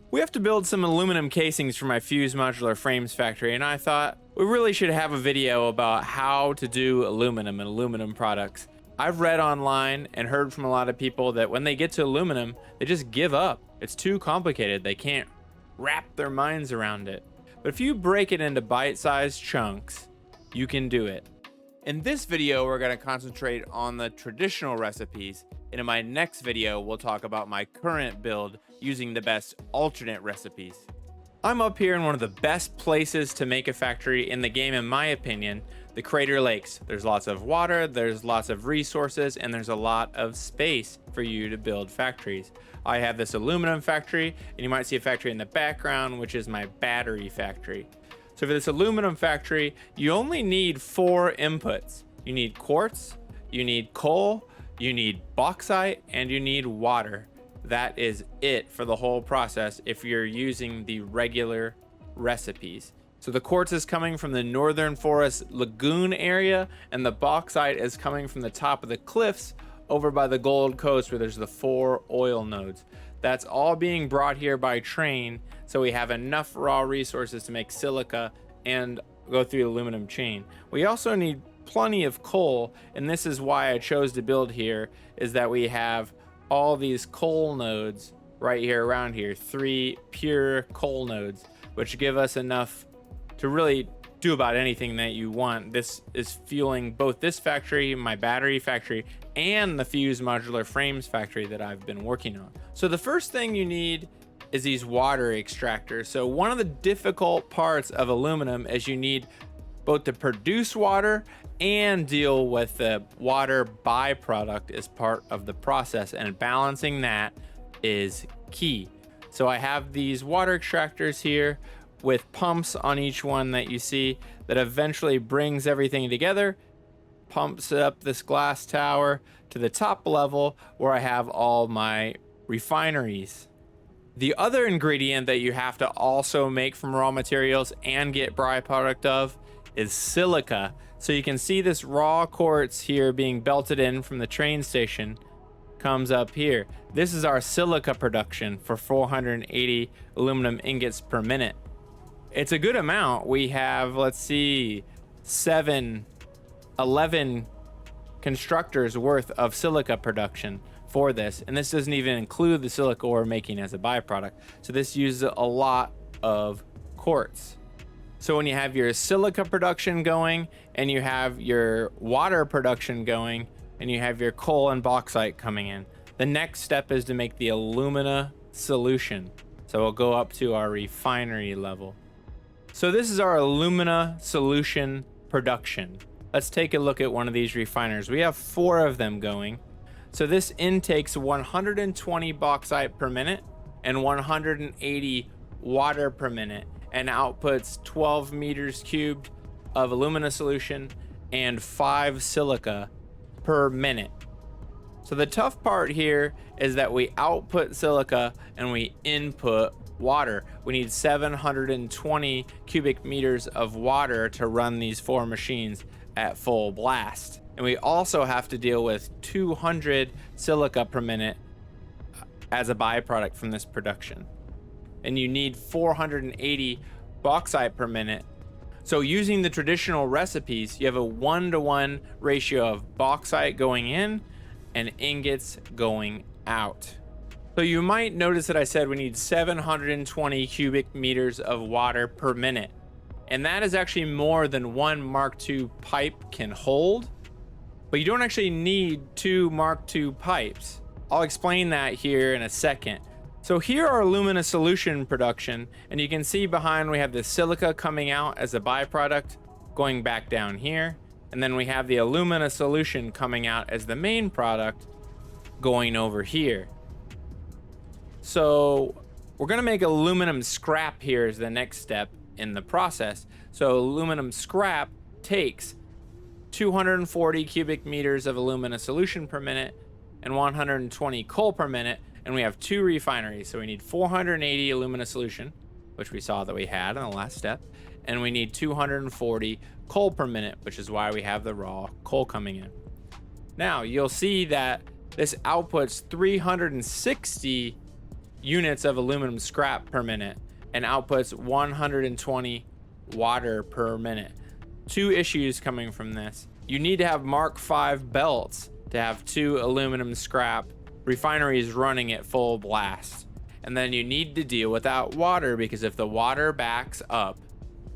We have to build some aluminum casings for my fused modular frames factory, and I thought we really should have a video about how to do aluminum and aluminum products. I've read online and heard from a lot of people that when they get to aluminum, they just give up. It's too complicated. They can't wrap their minds around it. But if you break it into bite-sized chunks, you can do it. In this video, we're going to concentrate on the traditional recipes, and in my next video, we'll talk about my current build using the best alternate recipes. I'm up here in one of the best places to make a factory in the game, in my opinion, the Crater Lakes. There's lots of water, there's lots of resources, and there's a lot of space for you to build factories. I have this aluminum factory, and you might see a factory in the background, which is my battery factory. So for this aluminum factory, you only need 4 inputs. You need quartz, you need coal, you need bauxite, and you need water. That is it for the whole process if you're using the regular recipes. So the quartz is coming from the Northern Forest Lagoon area, and the bauxite is coming from the top of the cliffs over by the Gold Coast where there's the 4 oil nodes. That's all being brought here by train, so we have enough raw resources to make silica and go through the aluminum chain. We also need plenty of coal, and this is why I chose to build here, is that we have all these coal nodes right here around here, 3 pure coal nodes, which give us enough to really do about anything that you want. This is fueling both this factory, my battery factory, and the fused modular frames factory that I've been working on. So the first thing you need is these water extractors. So one of the difficult parts of aluminum is you need both to produce water and deal with the water byproduct as part of the process, and balancing that is key. So I have these water extractors here with pumps on each one that you see that eventually brings everything together, pumps it up this glass tower to the top level where I have all my refineries. The other ingredient that you have to also make from raw materials and get byproduct of is silica. So you can see this raw quartz here being belted in from the train station comes up here. This is our silica production for 480 aluminum ingots per minute. It's a good amount. We have, let's see, 11 constructors worth of silica production for this, and this doesn't even include the silica we're making as a byproduct. So this uses a lot of quartz. So when you have your silica production going, and you have your water production going, and you have your coal and bauxite coming in, the next step is to make the alumina solution. So we'll go up to our refinery level. So this is our alumina solution production. Let's take a look at one of these refiners. We have 4 of them going. So this intakes 120 bauxite per minute and 180 water per minute, and outputs 12 meters cubed of alumina solution and 5 silica per minute. So the tough part here is that we output silica and we input water. We need 720 cubic meters of water to run these 4 machines at full blast. And we also have to deal with 200 silica per minute as a byproduct from this production. And you need 480 bauxite per minute. So using the traditional recipes, you have a 1-to-1 ratio of bauxite going in and ingots going out. So you might notice that I said we need 720 cubic meters of water per minute. And that is actually more than 1 Mark II pipe can hold. But you don't actually need 2 Mark II pipes. I'll explain that here in a second. So here are alumina solution production, and you can see behind we have the silica coming out as a byproduct going back down here, and then we have the alumina solution coming out as the main product going over here. So we're going to make aluminum scrap here as the next step in the process. So aluminum scrap takes 240 cubic meters of alumina solution per minute and 120 coal per minute, and we have 2 refineries. So we need 480 alumina solution, which we saw that we had in the last step, and we need 240 coal per minute, which is why we have the raw coal coming in. Now you'll see that this outputs 360 units of aluminum scrap per minute and outputs 120 water per minute. Two issues coming from this. You need to have Mark V belts to have 2 aluminum scrap refineries running at full blast. And then you need to deal with that water, because if the water backs up,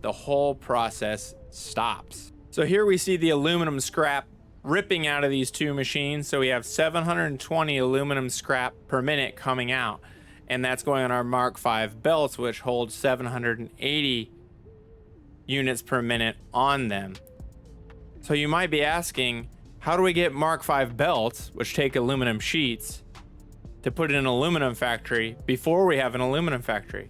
the whole process stops. So here we see the aluminum scrap ripping out of these 2 machines. So we have 720 aluminum scrap per minute coming out, and that's going on our Mark V belts, which hold 780 units per minute on them. So you might be asking, how do we get Mark V belts, which take aluminum sheets, to put in an aluminum factory before we have an aluminum factory?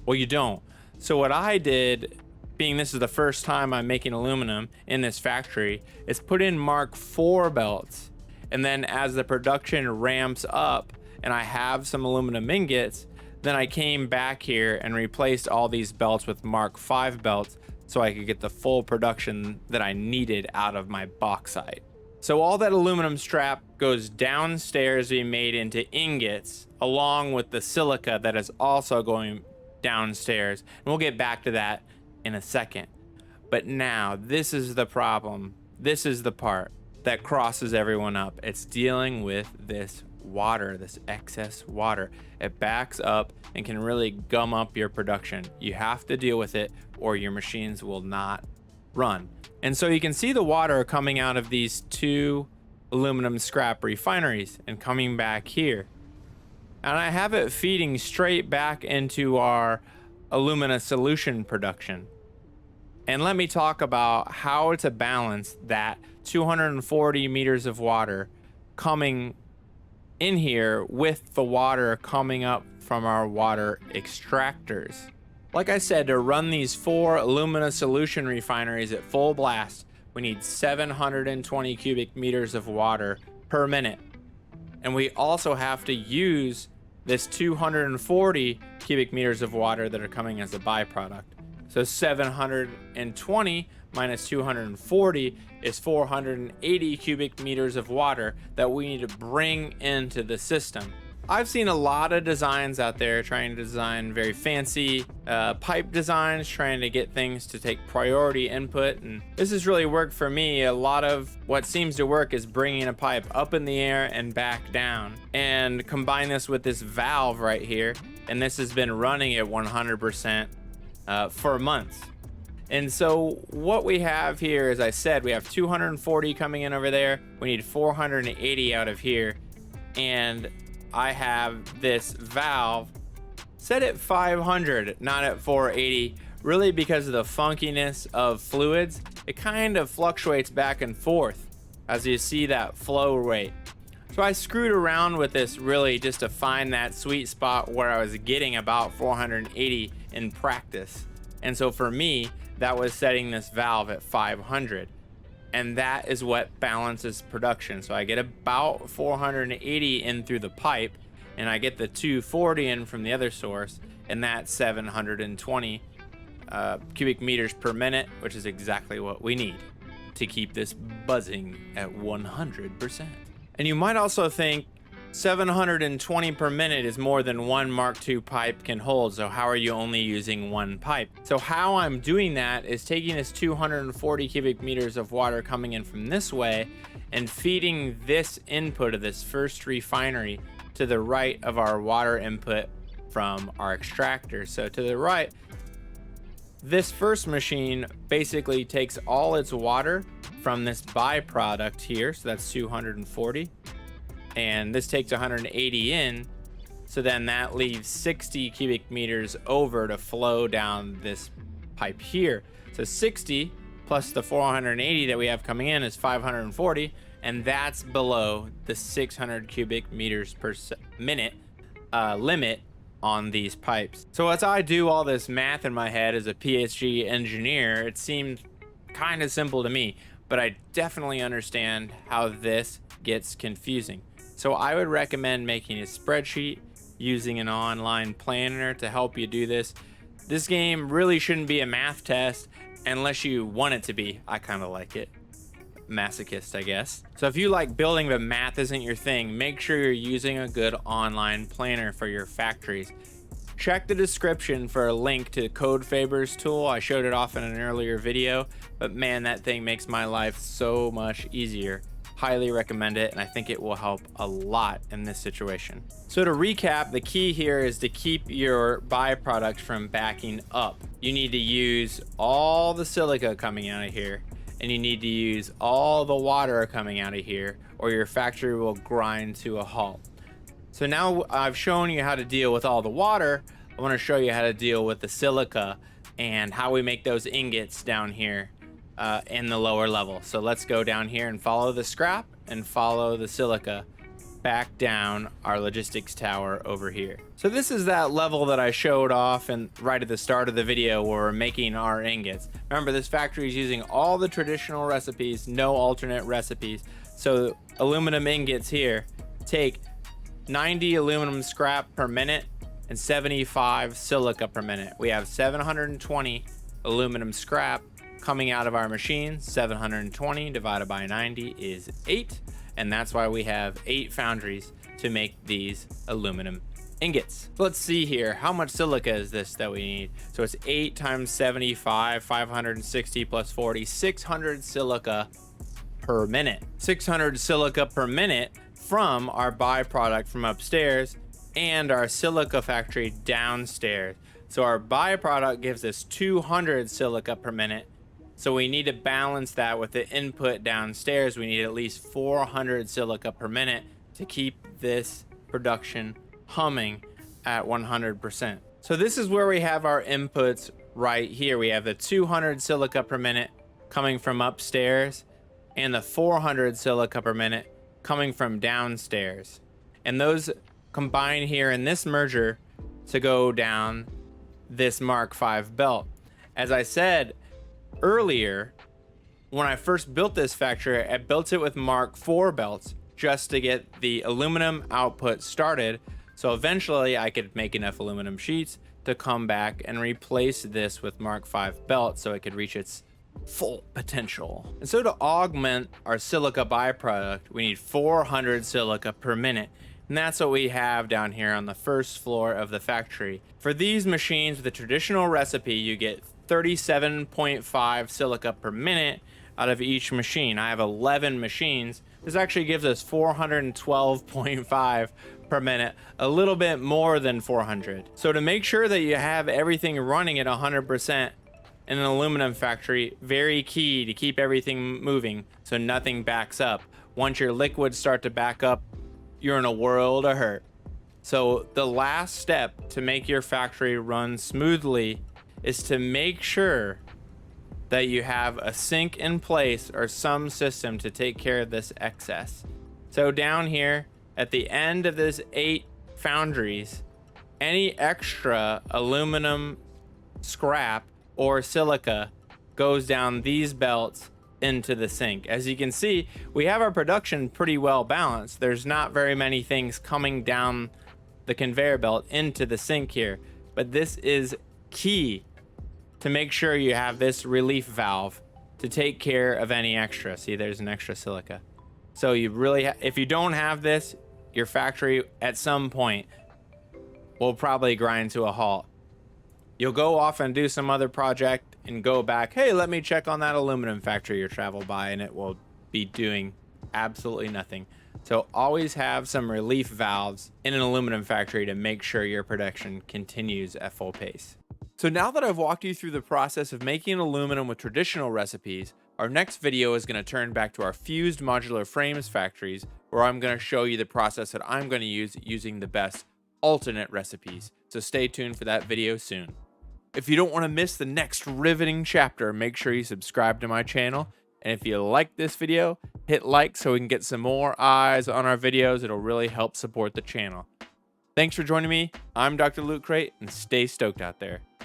Well, you don't. So what I did, being this is the first time I'm making aluminum in this factory, is put in Mark IV belts. And then as the production ramps up and I have some aluminum ingots, then I came back here and replaced all these belts with Mark V belts so I could get the full production that I needed out of my bauxite. So all that aluminum scrap goes downstairs to be made into ingots, along with the silica that is also going downstairs. And we'll get back to that in a second. But now, this is the problem. This is the part that crosses everyone up. It's dealing with this water, this excess water. It backs up and can really gum up your production. You have to deal with it or your machines will not run. And so you can see the water coming out of these 2 aluminum scrap refineries and coming back here. And I have it feeding straight back into our alumina solution production. And let me talk about how to balance that 240 meters of water coming in here with the water coming up from our water extractors. Like I said, to run these 4 alumina solution refineries at full blast, we need 720 cubic meters of water per minute. And we also have to use this 240 cubic meters of water that are coming as a byproduct. So 720 minus 240 is 480 cubic meters of water that we need to bring into the system. I've seen a lot of designs out there trying to design very fancy pipe designs, trying to get things to take priority input, and this has really worked for me. A lot of what seems to work is bringing a pipe up in the air and back down, and combine this with this valve right here, and this has been running at 100% for months. And so what we have here, as I said, we have 240 coming in over there. We need 480 out of here, and I have this valve set at 500, not at 480, really because of the funkiness of fluids. It kind of fluctuates back and forth as you see that flow rate. So I screwed around with this really just to find that sweet spot where I was getting about 480 in practice. And so for me, that was setting this valve at 500. And that is what balances production. So I get about 480 in through the pipe, and I get the 240 in from the other source, and that's 720 cubic meters per minute, which is exactly what we need to keep this buzzing at 100%. And you might also think 720 per minute is more than one Mark II pipe can hold, so how are you only using one pipe? So how I'm doing that is taking this 240 cubic meters of water coming in from this way and feeding this input of this first refinery to the right of our water input from our extractor. So to the right, this first machine basically takes all its water from this byproduct here, so that's 240. And this takes 180 in, so then that leaves 60 cubic meters over to flow down this pipe here. So 60 plus the 480 that we have coming in is 540, and that's below the 600 cubic meters per minute limit on these pipes. So as I do all this math in my head as a PhD engineer, it seemed kind of simple to me, but I definitely understand how this gets confusing. So I would recommend making a spreadsheet, using an online planner to help you do this. This game really shouldn't be a math test unless you want it to be. I kind of like it. masochist, I guess. So if you like building but math isn't your thing, make sure you're using a good online planner for your factories. Check the description for a link to Code Faber's tool. I showed it off in an earlier video, but man, that thing makes my life so much easier. Highly recommend it, and I think it will help a lot in this situation. So to recap, the key here is to keep your byproduct from backing up. You need to use all the silica coming out of here, and you need to use all the water coming out of here, or your factory will grind to a halt. So now I've shown you how to deal with all the water. I want to show you how to deal with the silica and how we make those ingots down here in the lower level. So let's go down here and follow the scrap and follow the silica back down our logistics tower over here. So this is that level that I showed off and right at the start of the video where we're making our ingots. Remember, this factory is using all the traditional recipes, no alternate recipes. So aluminum ingots here take 90 aluminum scrap per minute and 75 silica per minute. We have 720 aluminum scrap coming out of our machine. 720 divided by 90 is 8, and that's why we have 8 foundries to make these aluminum ingots. Let's see here, how much silica is this that we need? So it's 8 times 75, 560 plus 40, 600 silica per minute. 600 silica per minute from our byproduct from upstairs and our silica factory downstairs. So our byproduct gives us 200 silica per minute. So we need to balance that with the input downstairs. We need at least 400 silica per minute to keep this production humming at 100%. So this is where we have our inputs right here. We have the 200 silica per minute coming from upstairs and the 400 silica per minute coming from downstairs, and those combine here in this merger to go down this Mark V belt. As I said earlier, when I first built this factory, I built it with Mark IV belts just to get the aluminum output started, so eventually I could make enough aluminum sheets to come back and replace this with Mark V belt so it could reach its full potential. And so to augment our silica byproduct, we need 400 silica per minute, and that's what we have down here on the first floor of the factory. For these machines with the traditional recipe, you get 37.5 silica per minute out of each machine. I have 11 machines. This actually gives us 412.5 per minute, a little bit more than 400. So to make sure that you have everything running at 100% in an aluminum factory, very key to keep everything moving so nothing backs up. Once your liquids start to back up, you're in a world of hurt. So the last step to make your factory run smoothly is to make sure that you have a sink in place or some system to take care of this excess. So down here at the end of this 8 foundries, any extra aluminum scrap or silica goes down these belts into the sink. As you can see, we have our production pretty well balanced. There's not very many things coming down the conveyor belt into the sink here, but this is key to make sure you have this relief valve to take care of any extra. See, there's an extra silica. So you really, if you don't have this, your factory at some point will probably grind to a halt. You'll go off and do some other project and go back, hey, let me check on that aluminum factory you travel by, and it will be doing absolutely nothing. So always have some relief valves in an aluminum factory to make sure your production continues at full pace. So now that I've walked you through the process of making aluminum with traditional recipes, our next video is going to turn back to our fused modular frames factories, where I'm going to show you the process that I'm going to use using the best alternate recipes. So stay tuned for that video soon. If you don't want to miss the next riveting chapter, make sure you subscribe to my channel. And if you like this video, hit like so we can get some more eyes on our videos. It'll really help support the channel. Thanks for joining me. I'm DrLootCrate, and stay stoked out there.